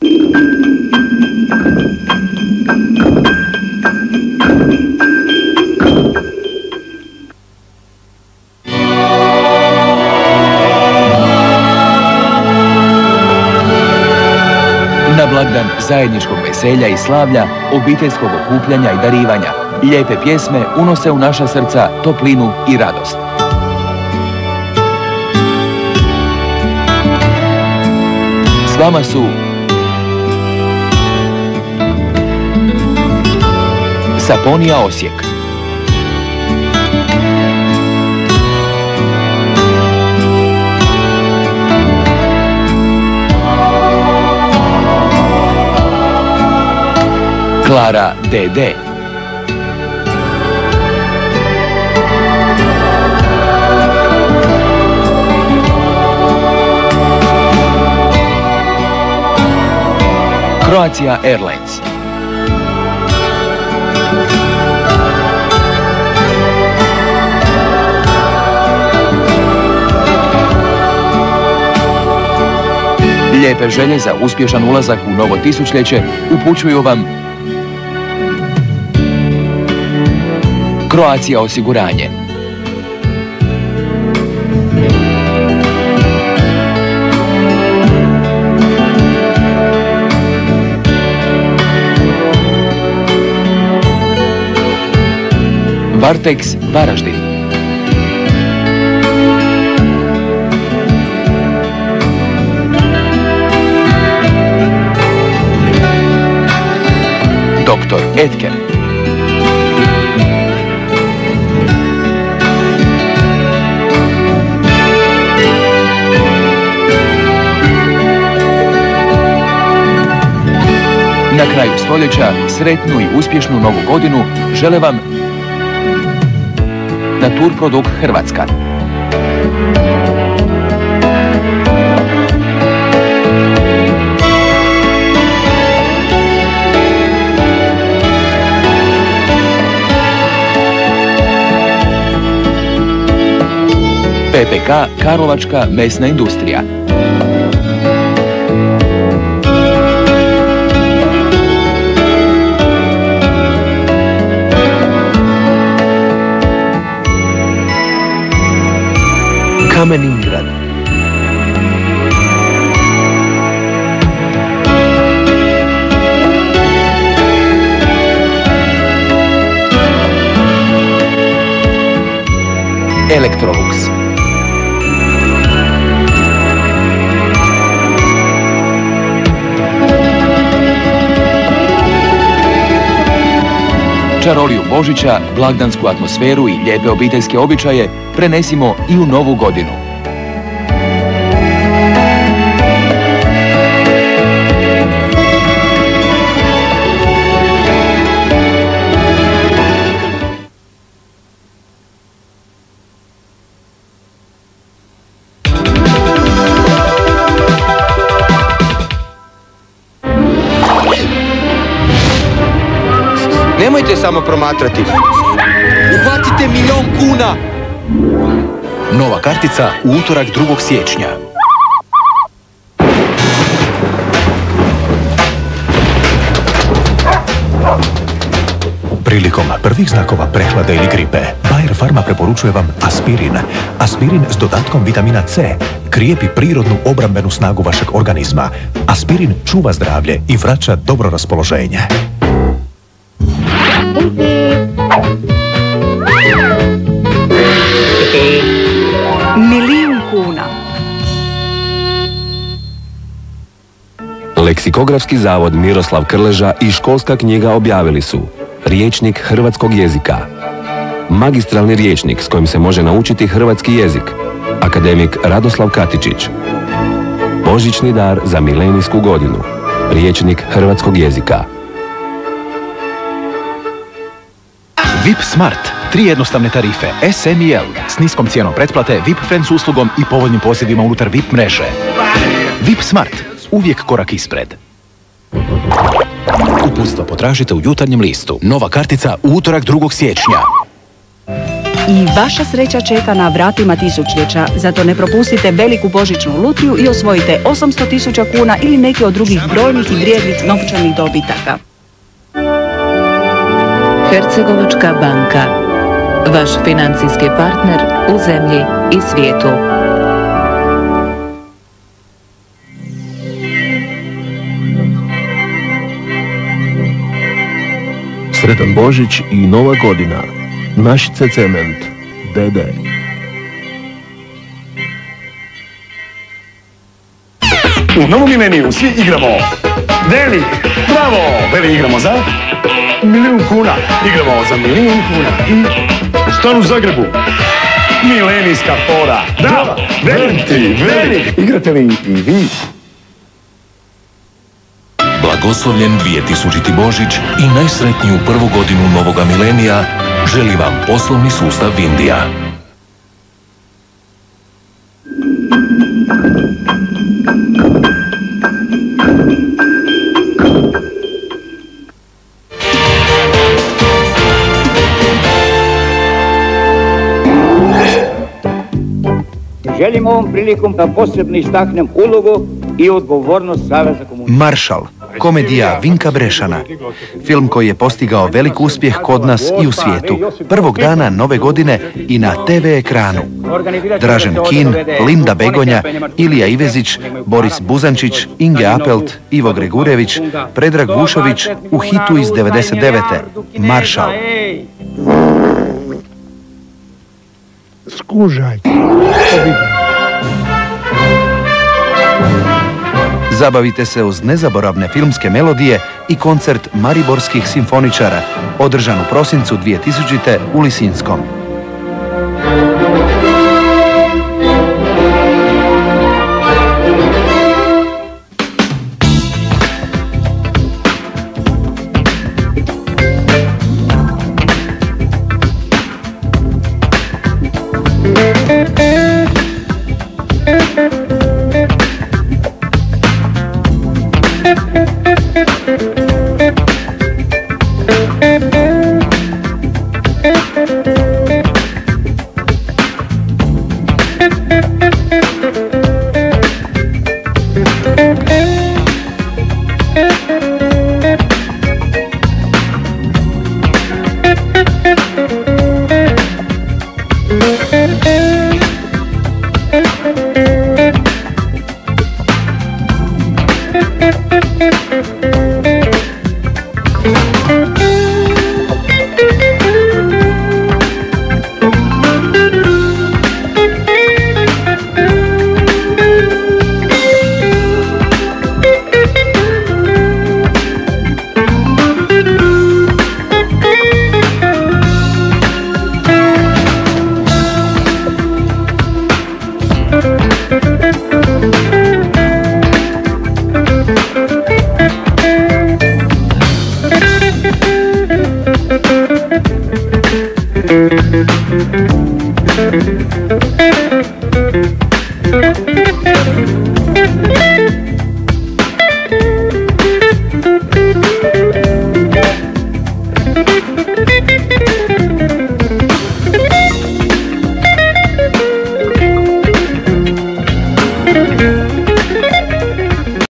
Na blagdan zajedničkog veselja i slavlja, obiteljskog okupljanja i darivanja, lijepe pjesme unose u naša srca toplinu i radost. S vama su Saponija Osijek, Klara DD, Croatia Airlines, lijepe želje za uspješan ulazak u novo tisućljeće upućuju vam Croatia osiguranje. Varteks Varaždin, Dr. Edker, na kraju stoljeća sretnu i uspješnu novu godinu žele vam Naturprodukt Hrvatska. PPK Karlovačka mesna industrija. Kameningrad. Electrolux. Čaroliju Božića, blagdansku atmosferu i lijepe obiteljske običaje prenesimo i u novu godinu. Nemojte samo promatrati. Uhvatite 1.000.000 kuna. Nova kartica u utorak 2. siječnja. Prilikom prvih znakova prehlade ili gripe, Bayer Pharma preporučuje vam aspirin. Aspirin s dodatkom vitamina C krijepi prirodnu obrambenu snagu vašeg organizma. Aspirin čuva zdravlje i vraća dobro raspoloženje. Kuna. Leksikografski zavod Miroslav Krleža i školska knjiga objavili su Rječnik hrvatskog jezika, magistralni rječnik s kojim se može naučiti hrvatski jezik, akademik Radoslav Katičić, božićni dar za milenijsku godinu, Rječnik hrvatskog jezika. VIP Smart. 3 jednostavne tarife SM i L s niskom cijenom pretplate, VIP Friends uslugom i povoljnim posjedima unutar VIP mreže. VIP Smart. Uvijek korak ispred. Uputstva potražite u Jutarnjem listu. Nova kartica u utorak 2. siječnja. I vaša sreća čeka na vratima tisućljeća, zato ne propustite veliku božićnu lutriju i osvojite 800.000 kuna ili neki od drugih brojnih i vrijednih novčanih dobitaka. Hercegovačka banka, vaš financijski partner u zemlji i svijetu. Sretan Božić i Nova godina. Našice cement. DD. U novom mileniju svi igramo Veli, bravo, Veli igramo za milijun kuna, igramo za milijun kuna i stan u Zagrebu. Milenijska fora, da, Veli, igrate li i vi? Blagoslovljen 2000. Božić i najsretniju prvu godinu novoga milenija želi vam poslovni sustav Vindija. Želim ovom prilikom da posebno istaknem ulogu i odgovornost Saveza komunista. Maršal, komedija Vinka Brešana. Film koji je postigao velik uspjeh kod nas i u svijetu. Prvog dana nove godine i na TV ekranu. Dražen Kin, Linda Begonja, Ilija Ivezić, Boris Buzančić, Inge Apelt, Ivo Gregurević, Predrag Vušović u hitu iz 99. Maršal. Skužajte. Zabavite se uz nezaboravne filmske melodije i koncert Mariborskih simfoničara, održan u prosincu 2000. u Lisinskom.